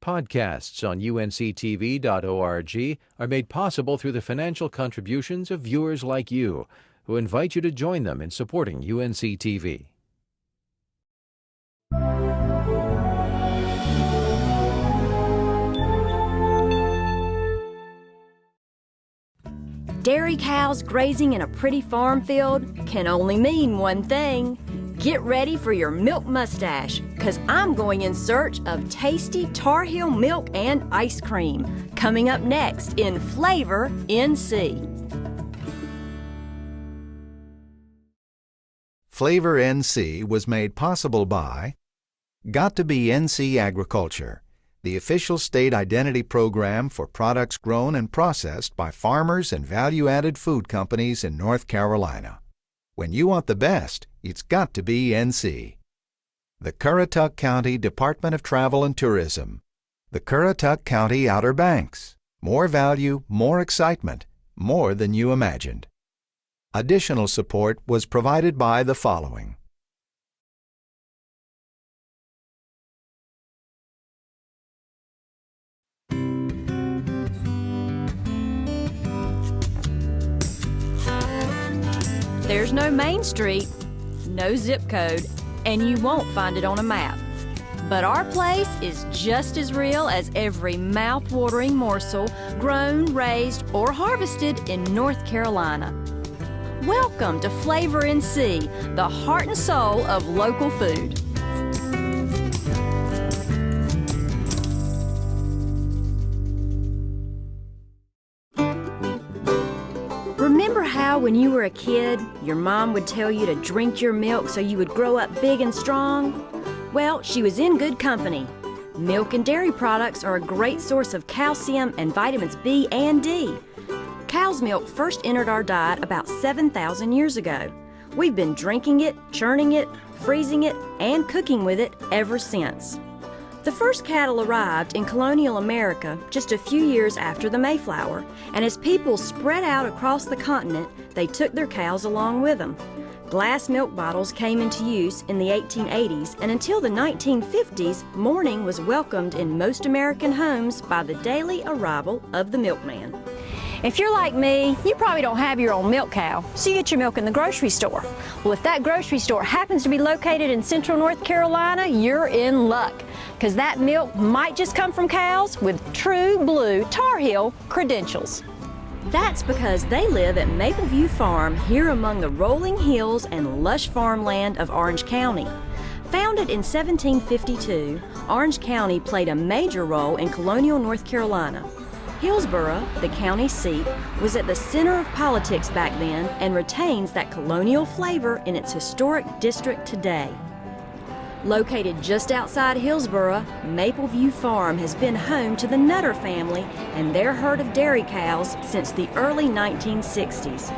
Podcasts on UNC-TV.org are made possible through the financial contributions of viewers like you, who invite you to join them in supporting UNC-TV. Dairy cows grazing in a pretty farm field can only mean one thing. Get ready for your milk mustache, because I'm going in search of tasty Tar Heel milk and ice cream. Coming up next in Flavor NC. Flavor NC was made possible by Got to Be NC Agriculture, the official state identity program for products grown and processed by farmers and value-added food companies in North Carolina. When you want the best, it's got to be NC. The Currituck County Department of Travel and Tourism. The Currituck County Outer Banks. More value, more excitement, more than you imagined. Additional support was provided by the following. There's no Main Street, no zip code, and you won't find it on a map. But our place is just as real as every mouth-watering morsel grown, raised, or harvested in North Carolina. Welcome to Flavor NC, the heart and soul of local food. Remember how when you were a kid, your mom would tell you to drink your milk so you would grow up big and strong? Well, she was in good company. Milk and dairy products are a great source of calcium and vitamins B and D. Cow's milk first entered our diet about 7,000 years ago. We've been drinking it, churning it, freezing it, and cooking with it ever since. The first cattle arrived in colonial America just a few years after the Mayflower, and as people spread out across the continent, they took their cows along with them. Glass milk bottles came into use in the 1880s, and until the 1950s, morning was welcomed in most American homes by the daily arrival of the milkman. If you're like me, you probably don't have your own milk cow, so you get your milk in the grocery store. Well, if that grocery store happens to be located in central North Carolina, you're in luck, because that milk might just come from cows with true blue Tar Heel credentials. That's because they live at Mapleview Farm here among the rolling hills and lush farmland of Orange County. Founded in 1752, Orange County played a major role in colonial North Carolina. Hillsborough, the county seat, was at the center of politics back then and retains that colonial flavor in its historic district today. Located just outside Hillsborough, Mapleview Farm has been home to the Nutter family and their herd of dairy cows since the early 1960s.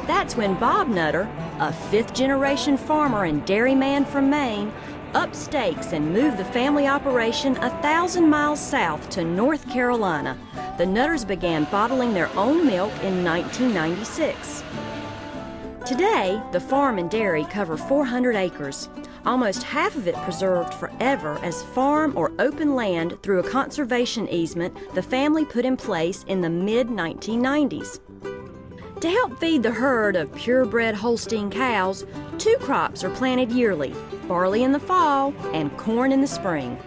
That's when Bob Nutter, a fifth-generation farmer and dairyman from Maine, upped stakes and moved the family operation 1,000 miles south to North Carolina. The Nutters began bottling their own milk in 1996. Today, the farm and dairy cover 400 acres. Almost half of it preserved forever as farm or open land through a conservation easement the family put in place in the mid-1990s. To help feed the herd of purebred Holstein cows, 2 crops are planted yearly, barley in the fall and corn in the spring.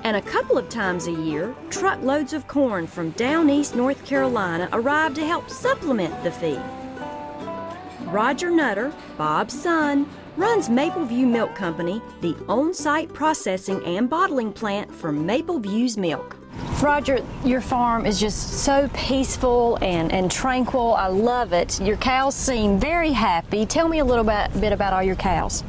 And a couple of times a year, truckloads of corn from down east North Carolina arrive to help supplement the feed. Roger Nutter, Bob's son, runs Mapleview Milk Company, the on-site processing and bottling plant for Mapleview's milk. Roger, your farm is just so peaceful and tranquil. I love it. Your cows seem very happy. Tell me a little bit about all your cows.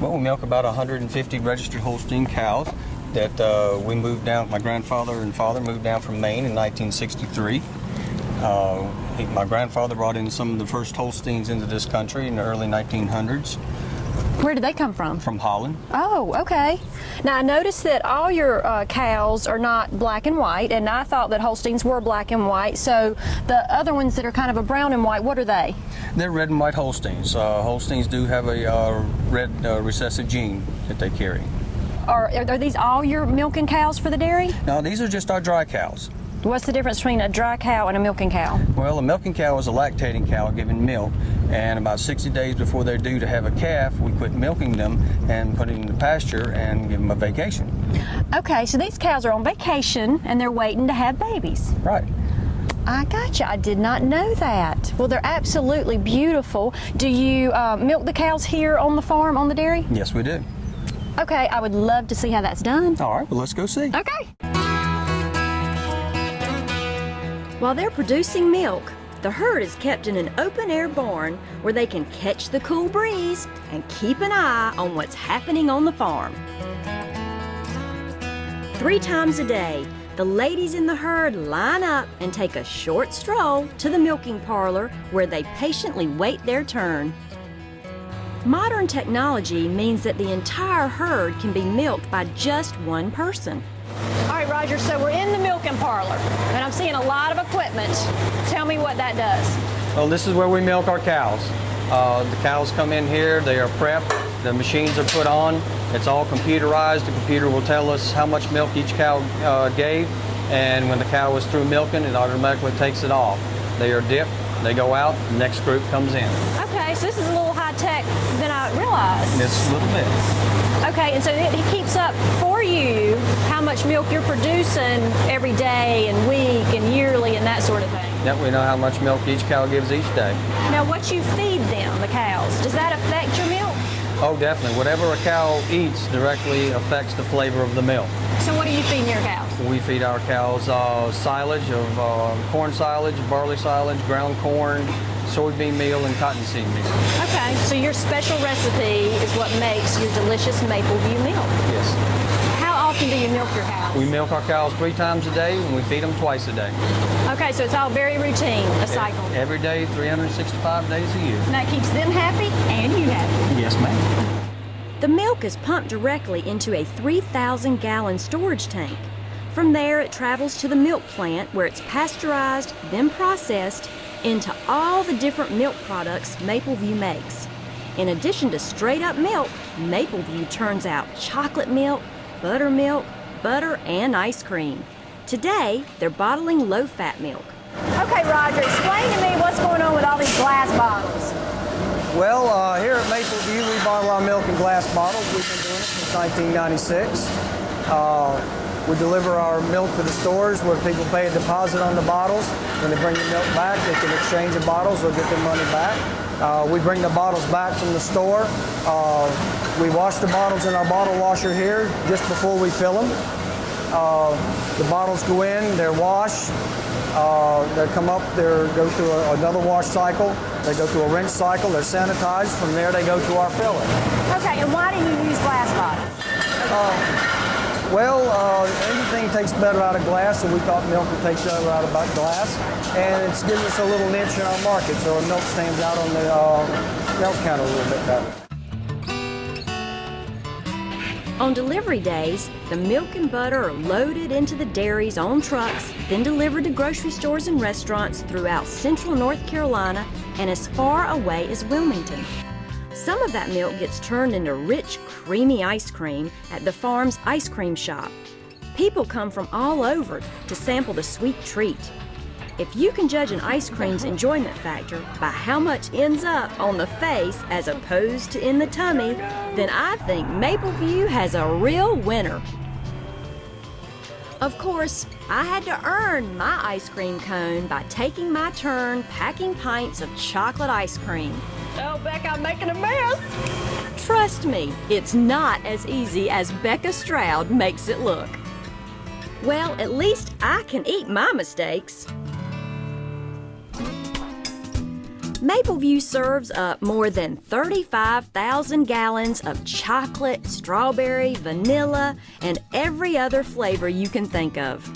Well, we milk about 150 registered Holstein cows that we moved down. My grandfather and father moved down from Maine in 1963. My grandfather brought in some of the first Holsteins into this country in the early 1900s. Where did they come from? From Holland. Oh, okay. Now, I noticed that all your cows are not black and white, and I thought that Holsteins were black and white. So the other ones that are kind of a brown and white, what are they? They're red and white Holsteins. Holsteins do have a red recessive gene that they carry. Are these all your milking cows for the dairy? Now, these are just our dry cows. What's the difference between a dry cow and a milking cow? Well, a milking cow is a lactating cow giving milk, and about 60 days before they're due to have a calf, we quit milking them and put it in the pasture and give them a vacation. Okay, so these cows are on vacation and they're waiting to have babies. Right. I gotcha. I did not know that. Well, they're absolutely beautiful. Do you milk the cows here on the farm, on the dairy? Yes, we do. Okay, I would love to see how that's done. All right, well, let's go see. Okay. While they're producing milk, the herd is kept in an open-air barn where they can catch the cool breeze and keep an eye on what's happening on the farm. 3 times a day, the ladies in the herd line up and take a short stroll to the milking parlor where they patiently wait their turn. Modern technology means that the entire herd can be milked by just one person. All right, Roger, so we're in the milking parlor, and I'm seeing a lot of equipment. Tell me what that does. Well, this is where we milk our cows. The cows come in here, they are prepped, the machines are put on, it's all computerized. The computer will tell us how much milk each cow gave, and when the cow is through milking, it automatically takes it off. They are dipped, they go out, the next group comes in. Okay, so this is a little high-tech than I realized. Just a little bit. Okay, and so it keeps up for you how much milk you're producing every day and week and yearly and that sort of thing. Yep, we know how much milk each cow gives each day. Now, what you feed them, the cows, does that affect your milk? Oh, definitely. Whatever a cow eats directly affects the flavor of the milk. So what are you feeding your cows? We feed our cows silage of corn silage, barley silage, ground corn, soybean meal, and cottonseed meal. Okay, so your special recipe is what makes your delicious Mapleview milk. Yes. How often do you milk your cows? We milk our cows 3 times a day, and we feed them twice a day. Okay, so it's all very routine, a cycle. Every day, 365 days a year. And that keeps them happy and you happy. Yes, ma'am. The milk is pumped directly into a 3,000-gallon storage tank. From there, it travels to the milk plant where it's pasteurized, then processed into all the different milk products Mapleview makes. In addition to straight-up milk, Mapleview turns out chocolate milk, buttermilk, butter, and ice cream. Today, they're bottling low-fat milk. Okay, Roger, explain to me what's going on with all these glass bottles. Well, here at Mapleview, we bottle our milk in glass bottles. We've been doing it since 1996. We deliver our milk to the stores where people pay a deposit on the bottles. When they bring the milk back, they can exchange the bottles or get their money back. We bring the bottles back from the store. We wash the bottles in our bottle washer here just before we fill them. The bottles go in, they're washed. They come up, they go through another wash cycle. They go through a rinse cycle, they're sanitized. From there, they go to our filler. Okay, and why do you use glass bottles? Well, everything tastes better out of glass, so we thought milk would taste better out of glass. And it gives us a little niche in our market, so our milk stands out on the milk counter a little bit better. On delivery days, the milk and butter are loaded into the dairies on trucks, then delivered to grocery stores and restaurants throughout central North Carolina and as far away as Wilmington. Some of that milk gets turned into rich, creamy ice cream at the farm's ice cream shop. People come from all over to sample the sweet treat. If you can judge an ice cream's enjoyment factor by how much ends up on the face as opposed to in the tummy, then I think Mapleview has a real winner. Of course, I had to earn my ice cream cone by taking my turn packing pints of chocolate ice cream. Oh, Beck, I'm making a mess. Trust me, it's not as easy as Becca Stroud makes it look. Well, at least I can eat my mistakes. Mapleview serves up more than 35,000 gallons of chocolate, strawberry, vanilla, and every other flavor you can think of.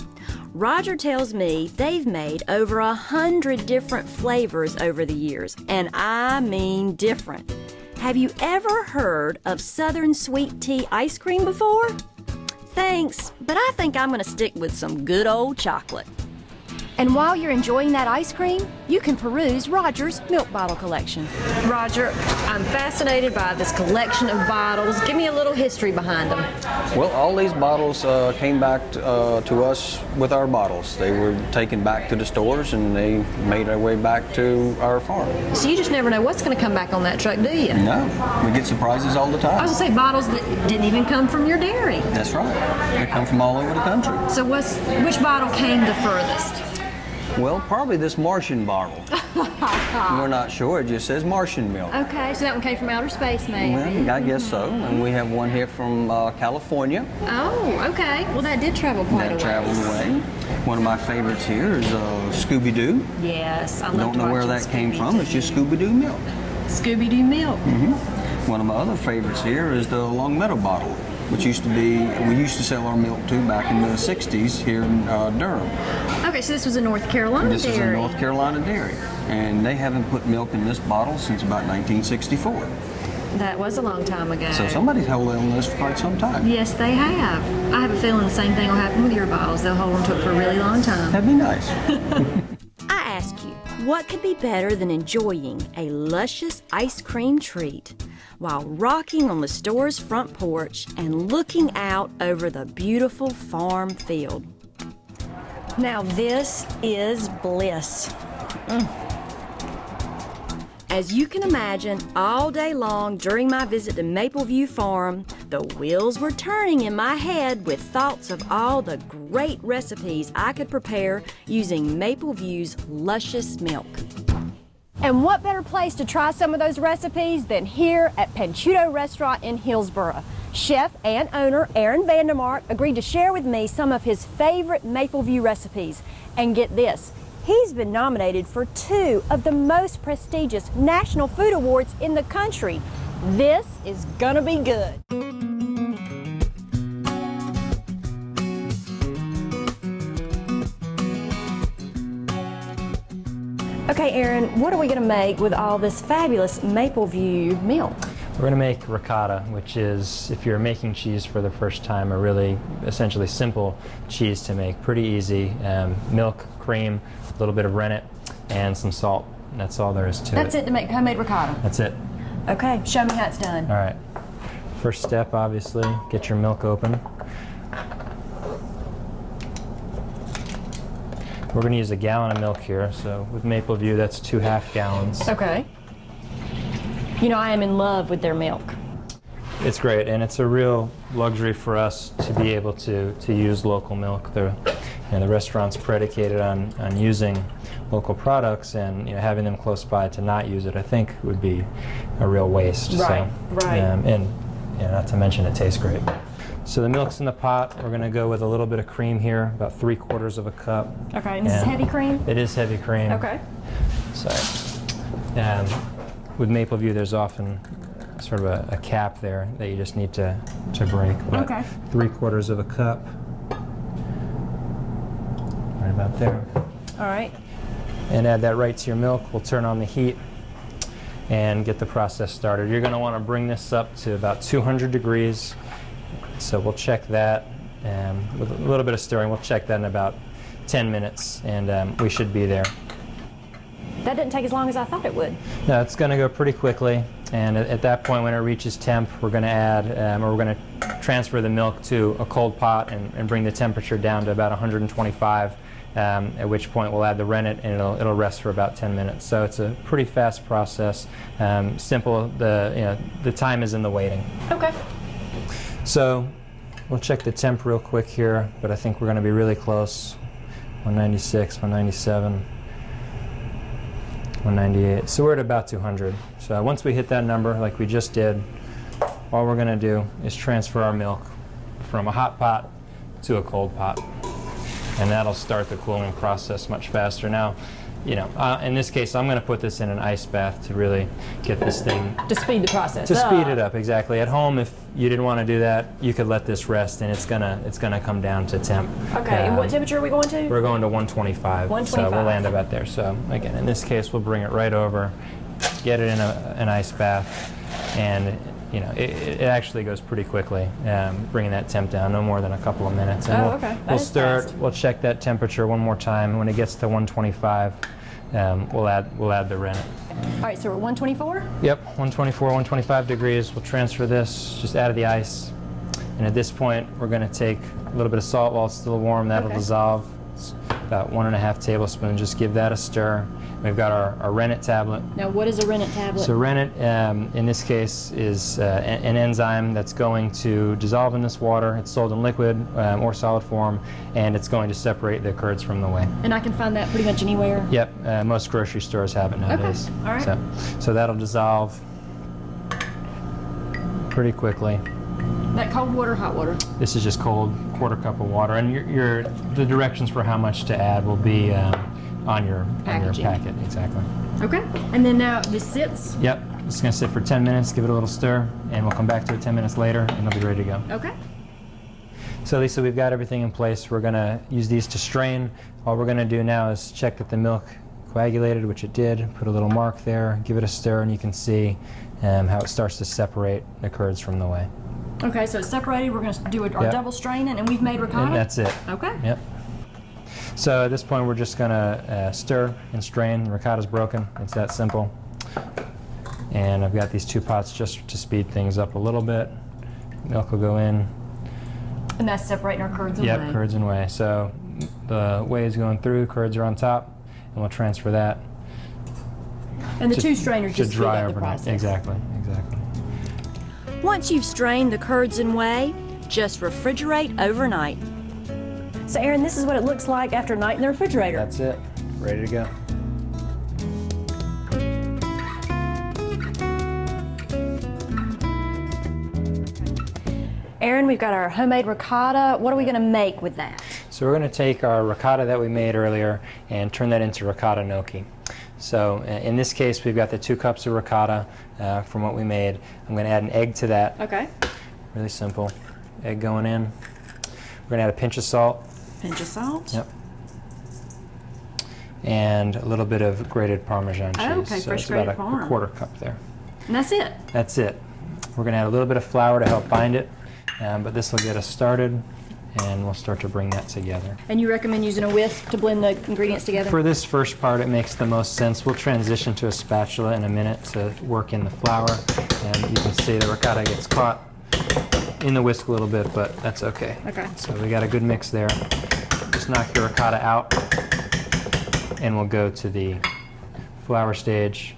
Roger tells me they've made over 100 different flavors over the years, and I mean different. Have you ever heard of Southern Sweet Tea ice cream before? Thanks, but I think I'm going to stick with some good old chocolate. And while you're enjoying that ice cream, you can peruse Roger's milk bottle collection. Roger, I'm fascinated by this collection of bottles. Give me a little history behind them. Well, all these bottles came back to us with our bottles. They were taken back to the stores and they made their way back to our farm. So you just never know what's going to come back on that truck, do you? No, we get surprises all the I time. was going to say bottles that didn't even come from your dairy. That's right. They come from all over the country. So which bottle came the furthest? Well, probably this Martian bottle. We're not sure. It just says Martian milk. Okay, so that one came from outer space, maybe. Well, I guess so. And we have one here from California. Oh, okay. Well, that did travel quite a That ways. traveled away. One of my favorites here is Scooby-Doo. Yes, I love Don't know where that came from. It's just Scooby-Doo milk. Scooby-Doo milk. One of my other favorites here is the Long Meadow bottle, which used to be, we used to sell our milk to back in the 60s here in Durham. Okay, so this was a North Carolina This is a dairy. North Carolina dairy. And they haven't put milk in this bottle since about 1964. That was a long time ago. So somebody's held on this for quite some time. Yes, they have. I have a feeling the same thing will happen with your bottles. They'll hold on to it for a really long time. That'd be nice. I ask you, what could be better than enjoying a luscious ice cream treat while rocking on the store's front porch and looking out over the beautiful farm field? Now this is bliss. As you can imagine, all day long during my visit to Mapleview Farm, the wheels were turning in my head with thoughts of all the great recipes I could prepare using Mapleview's luscious milk. And what better place to try some of those recipes than here at Panciuto Restaurant in Hillsborough? Chef and owner Aaron Vandemark agreed to share with me some of his favorite Mapleview recipes. And get this, he's been nominated for 2 of the most prestigious national food awards in the country. This is gonna be good. Okay, Aaron, what are we gonna make with all this fabulous Mapleview milk? We're going to make ricotta, which is, if you're making cheese for the first time, a really essentially simple cheese to make. Pretty easy. Milk, cream, a little bit of rennet, and some salt. And that's all there is to it. That's it to make homemade ricotta. That's it. Okay, show me how it's done. All right. First step, obviously, get your milk open. We're going to use a gallon of milk here. So with Mapleview, that's 2 half gallons. Okay. You know, I am in love with their milk. It's great, and it's a real luxury for us to be able to use local milk. The restaurant's predicated on using local products, and having them close by to not use it, I think, would be a real waste. Right, right. And not to mention, it tastes great. So the milk's in the pot. We're going to go with a little bit of cream here, about 3/4 of a cup. Okay, and this is heavy cream? It is heavy cream. Okay. So, with Mapleview, there's often sort of a cap there that you just need to break. But okay. 3/4 of a cup. Right about there. All right. And add that right to your milk. We'll turn on the heat and get the process started. You're going to want to bring this up to about 200 degrees. So we'll check that, and with a little bit of stirring, we'll check that in about 10 minutes, and we should be there. That didn't take as long as I thought it would. No, it's going to go pretty quickly, and at that point when it reaches temp, we're going to add, or we're going to transfer the milk to a cold pot and bring the temperature down to about 125, at which point we'll add the rennet, and it'll rest for about 10 minutes. So it's a pretty fast process, simple. The time is in the waiting. Okay. So we'll check the temp real quick here, but I think we're going to be really close. 196, 197. 198. So we're at about 200. So once we hit that number, like we just did, all we're going to do is transfer our milk from a hot pot to a cold pot. And that'll start the cooling process much faster. Now, in this case, I'm going to put this in an ice bath to really get this thing... To speed the process up. To speed it up, exactly. At home, if you didn't want to do that, you could let this rest, and it's gonna come down to temp. Okay, and what temperature are we going to? We're going to 125. 125. So we'll land about there. So again, in this case, we'll bring it right over, get it in an ice bath, and you know, it actually goes pretty quickly, bringing that temp down, no more than a couple of minutes. And okay. We'll stir it, we'll check that temperature one more time. When it gets to 125, we'll add the rennet. All right, so we're 124? Yep, 124, 125 degrees. We'll transfer this, just add the ice. And at this point, we're going to take a little bit of salt while it's still warm. That'll dissolve. It's about 1.5 tablespoons. Just give that a stir. We've got our rennet tablet. Now, what is a rennet tablet? So rennet, in this case, is an enzyme that's going to dissolve in this water. It's sold in liquid or solid form, and it's going to separate the curds from the whey. And I can find that pretty much anywhere? Yep, most grocery stores have it nowadays. Okay, all right. So that'll dissolve pretty quickly. That cold water, hot water? This is just cold, quarter cup of water, and the directions for how much to add will be on your packet. Exactly. Okay, and then now this sits? Yep, it's going to sit for 10 minutes, give it a little stir, and we'll come back to it 10 minutes later, and it'll be ready to go. Okay. So Lisa, we've got everything in place. We're going to use these to strain. All we're going to do now is check that the milk coagulated, which it did, put a little mark there, give it a stir, and you can see how it starts to separate the curds from the whey. Okay, so it's separated. We're going to do our double straining, and we've made ricotta? And that's it. Okay. Yep. So at this point, we're just going to stir and strain. The ricotta's broken. It's that simple. And I've got these 2 pots just to speed things up a little bit. Milk will go in. And that's separating our curds and whey? Yep, curds and whey. So the whey is going through, curds are on top, and we'll transfer that. And the 2 strainers just speed dry up the overnight. process? Exactly. Once you've strained the curds and whey, just refrigerate overnight. So Aaron, this is what it looks like after a night in the refrigerator. That's it. Ready to go. Aaron, we've got our homemade ricotta. What are we going to make with that? So we're going to take our ricotta that we made earlier and turn that into ricotta milky. So in this case, we've got the 2 cups of ricotta from what we made. I'm going to add an egg to that. Okay. Really simple. Egg going in. We're going to add a pinch of salt. Pinch of salt? Yep. And a little bit of grated Parmesan cheese. Oh, okay, so fresh it's about grated Parm. a quarter cup there. And that's it? That's it. We're going to add a little bit of flour to help bind it, but this will get us started, and we'll start to bring that together. And you recommend using a whisk to blend the ingredients together? For this first part, it makes the most sense. We'll transition to a spatula in a minute to work in the flour, and you can see the ricotta gets caught in the whisk a little bit, but that's okay. Okay. So we got a good mix there. Just knock your ricotta out, and we'll go to the flour stage.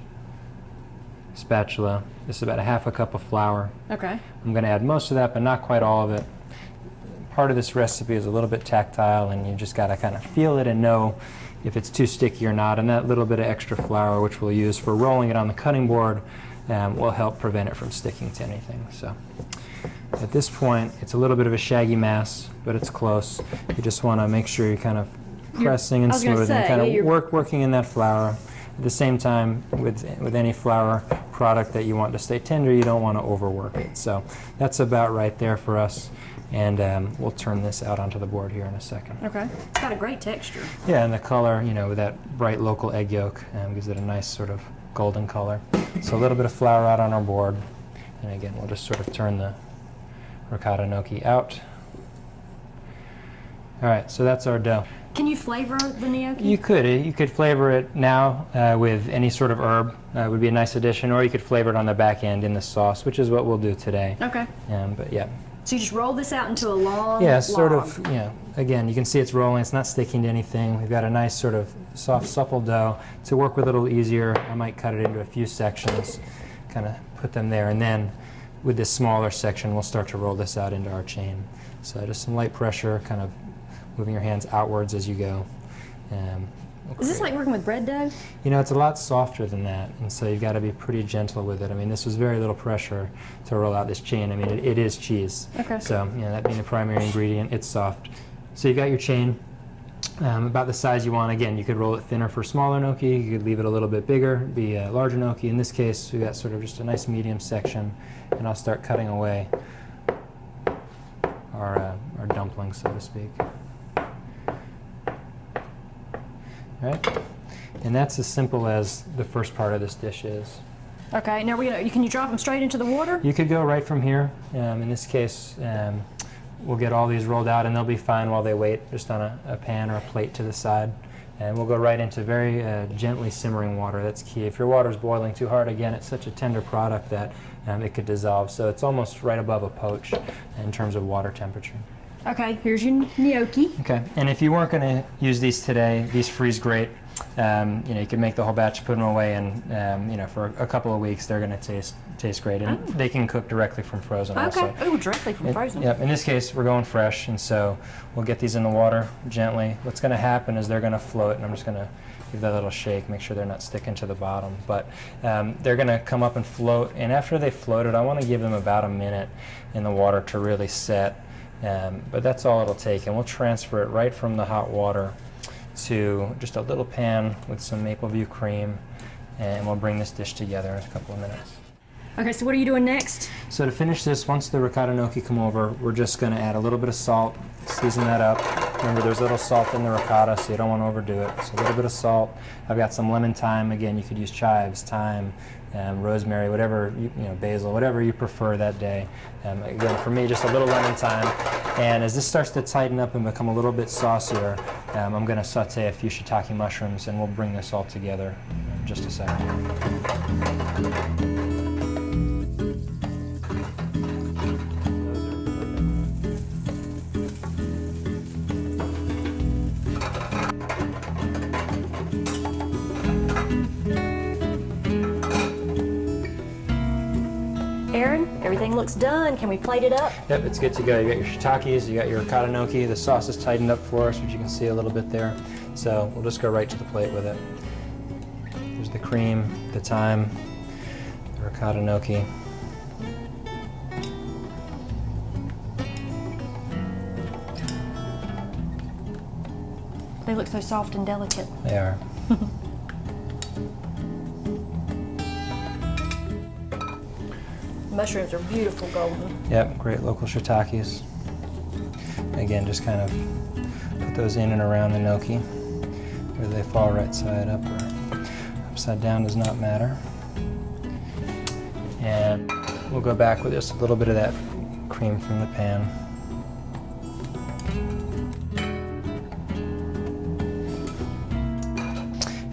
Spatula. This is about a half a cup of flour. Okay. I'm going to add most of that, but not quite all of it. Part of this recipe is a little bit tactile, and you just got to kind of feel it and know if it's too sticky or not. And that little bit of extra flour, which we'll use for rolling it on the cutting board, will help prevent it from sticking to anything. So at this point, it's a little bit of a shaggy mass, but it's close. You just want to make sure you're kind of pressing and smoothing, kind of working in that flour. At the same time, with any flour product that you want to stay tender, you don't want to overwork it. So that's about right there for us. And we'll turn this out onto the board here in a second. Okay. It's got a great texture. Yeah, and the color, you know, with that bright local egg yolk, gives it a nice sort of golden color. So a little bit of flour out on our board. And again, we'll just sort of turn the ricotta gnocchi out. All right, so that's our dough. Can you flavor the gnocchi? You could flavor it now with any sort of herb. Would be a nice addition, or you could flavor it on the back end in the sauce, which is what we'll do today. Okay. But yeah. So you just roll this out into a long sort log. of, again, you can see it's rolling, it's not sticking to anything. We've got a nice sort of soft, supple dough. To work with it a little easier, I might cut it into a few sections, kind of put them there, and then with this smaller section, we'll start to roll this out into our chain. So just some light pressure, kind of moving your hands outwards as you go. Is this like working with bread dough? You know, it's a lot softer than that, and so you've got to be pretty gentle with it. I mean, this was very little pressure to roll out this chain. I mean, it is cheese. Okay. So, that being the primary ingredient, it's soft. So you've got your chain about the size you want. Again, you could roll it thinner for smaller gnocchi. You could leave it a little bit bigger, be a larger gnocchi. In this case, we've got sort of just a nice medium section, and I'll start cutting away our dumplings, so to speak. Right? And that's as simple as the first part of this dish is. Okay, now can you drop them straight into the water? You could go right from here. In this case, we'll get all these rolled out and they'll be fine while they wait, just on a pan or a plate to the side. And we'll go right into very gently simmering water. That's key. If your water's boiling too hard, again, it's such a tender product that it could dissolve. So it's almost right above a poach in terms of water temperature. Okay, here's your gnocchi. Okay, and if you weren't going to use these today, these freeze great. You could make the whole batch, put them away, and for a couple of weeks they're going to taste great, and they can cook directly from frozen. Okay, also. Directly from frozen. Yep. In this case, we're going fresh, and so we'll get these in the water gently. What's going to happen is they're going to float, and I'm just going to give that a little shake, make sure they're not sticking to the bottom. But they're going to come up and float, and after they floated, I want to give them about a minute in the water to really set. But that's all it'll take, and we'll transfer it right from the hot water to just a little pan with some Mapleview cream, and we'll bring this dish together in a couple of minutes. Okay, so what are you doing next? So to finish this, once the ricotta gnocchi come over, we're just going to add a little bit of salt, season that up. Remember, there's a little salt in the ricotta, so you don't want to overdo it. So a little bit of salt. I've got some lemon thyme. Again, you could use chives, thyme, rosemary, whatever, basil, whatever you prefer that day. Again, for me, just a little lemon thyme. And as this starts to tighten up and become a little bit saucier, I'm going to saute a few shiitake mushrooms, and we'll bring this all together in just a second. Aaron, everything looks done. Can we plate it up? Yep, it's good to go. You got your shiitakes, you got your ricotta gnocchi. The sauce is tightened up for us, which you can see a little bit there. So we'll just go right to the plate with it. There's the cream, the thyme, the ricotta gnocchi. They look so soft and delicate. They are. Mushrooms are beautiful golden. Yep, great local shiitakes. Again, just kind of put those in and around the gnocchi. Whether they fall right side up or upside down does not matter. And we'll go back with just a little bit of that cream from the pan.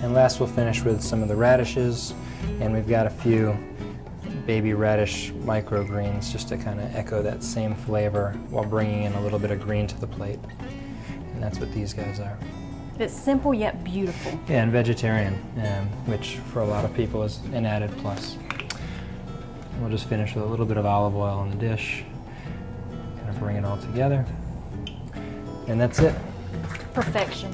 And last we'll finish with some of the radishes, and we've got a few baby radish microgreens just to kind of echo that same flavor while bringing in a little bit of green to the plate. And that's what these guys are. It's simple yet beautiful. Yeah, and vegetarian, which for a lot of people is an added plus. We'll just finish with a little bit of olive oil on the dish, kind of bring it all together, and that's it. Perfection.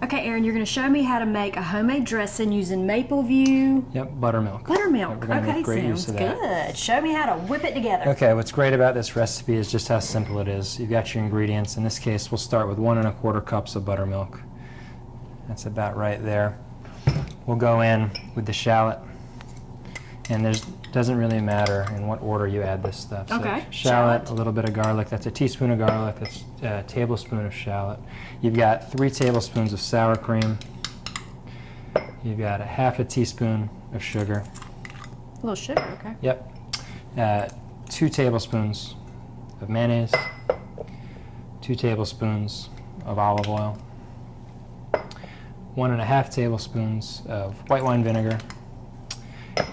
Okay, Aaron, you're going to show me how to make a homemade dressing using Mapleview. Yep, buttermilk. Buttermilk. We're gonna Okay, make great use sounds of that. good. Show me how to whip it together. Okay, what's great about this recipe is just how simple it is. You've got your ingredients. In this case, we'll start with 1 1/4 cups of buttermilk. That's about right there. We'll go in with the shallot, and doesn't really matter in what order you add this stuff. Okay, So shallot, a little bit of garlic. That's a teaspoon of garlic. That's a tablespoon of shallot. You've got 3 tablespoons of sour cream. You've got a 1/2 teaspoon of sugar. A little sugar, okay. Yep. 2 tablespoons of mayonnaise. 2 tablespoons of olive oil. 1 1/2 tablespoons of white wine vinegar.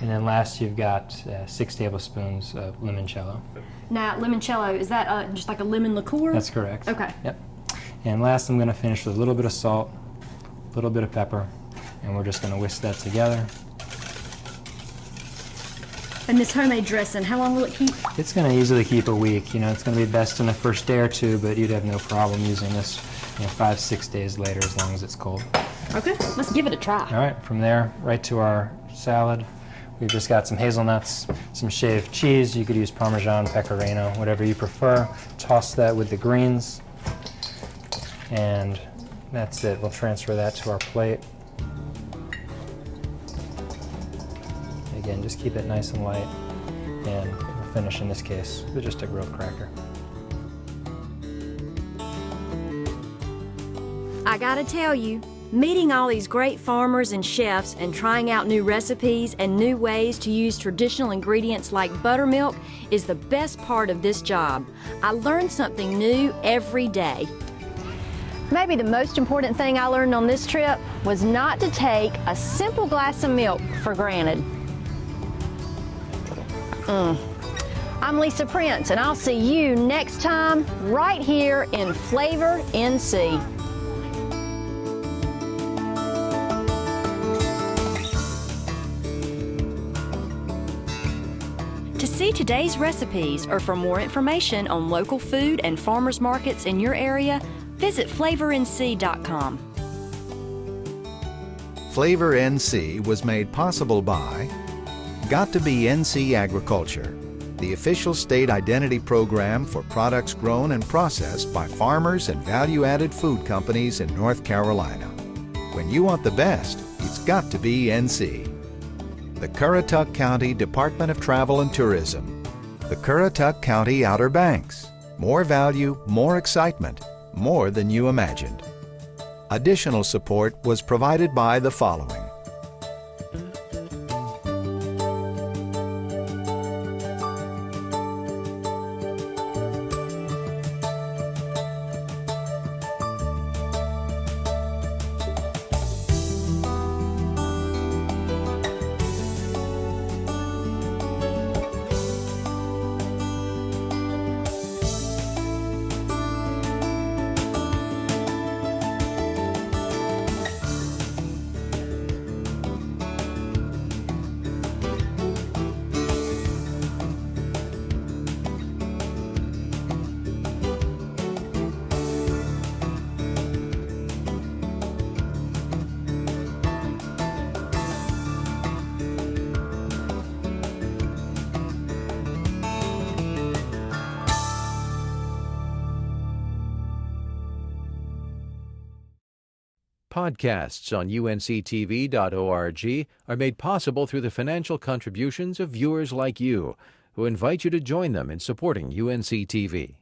And then last, you've got 6 tablespoons of limoncello. Now, limoncello, is that just like a lemon liqueur? That's correct. Okay. Yep. And last, I'm going to finish with a little bit of salt, a little bit of pepper, and we're just going to whisk that together. And this homemade dressing, how long will it keep? It's going to easily keep a week. It's going to be best in the first day or 2, but you'd have no problem using this 5, 6 days later as long as it's cold. Okay, let's give it a try. All right, from there, right to our salad. We've just got some hazelnuts, some shaved cheese. You could use Parmesan, Pecorino, whatever you prefer. Toss that with the greens, and that's it. We'll transfer that to our plate. Again, just keep it nice and light, and we'll finish in this case with just a grilled cracker. I gotta tell you, meeting all these great farmers and chefs and trying out new recipes and new ways to use traditional ingredients like buttermilk is the best part of this job. I learn something new every day. Maybe the most important thing I learned on this trip was not to take a simple glass of milk for granted. I'm Lisa Prince, and I'll see you next time right here in Flavor NC. To see today's recipes or for more information on local food and farmers markets in your area, visit flavornc.com. Flavor NC was made possible by Got to Be NC Agriculture, the official state identity program for products grown and processed by farmers and value-added food companies in North Carolina. When you want the best, it's got to be NC. The Currituck County Department of Travel and Tourism. The Currituck County Outer Banks. More value, more excitement, more than you imagined. Additional support was provided by the following. Podcasts on UNC-TV.org are made possible through the financial contributions of viewers like you, who invite you to join them in supporting UNC-TV.